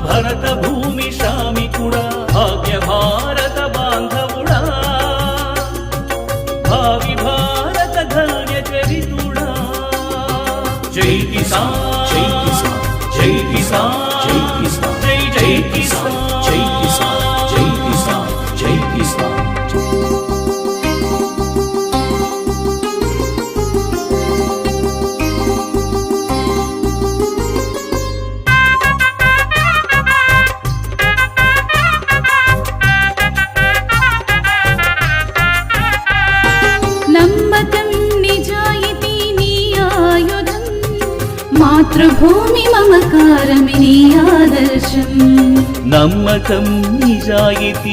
భరత భూమి శ్రామికుడా భాగ్య భారత బాంధవుడా భావి భారత ధన్య చరితుడా జై కిసాన్ జై కిసాన్ జై కిసాన్ జై కిసాన్ జై జై కిసాన్ జై కిసాన్ జై కిసాన్ జై కిసాన్ మాతృభూమి మమకారమిని ఆదర్శం నమ్మకం నిజాయితీ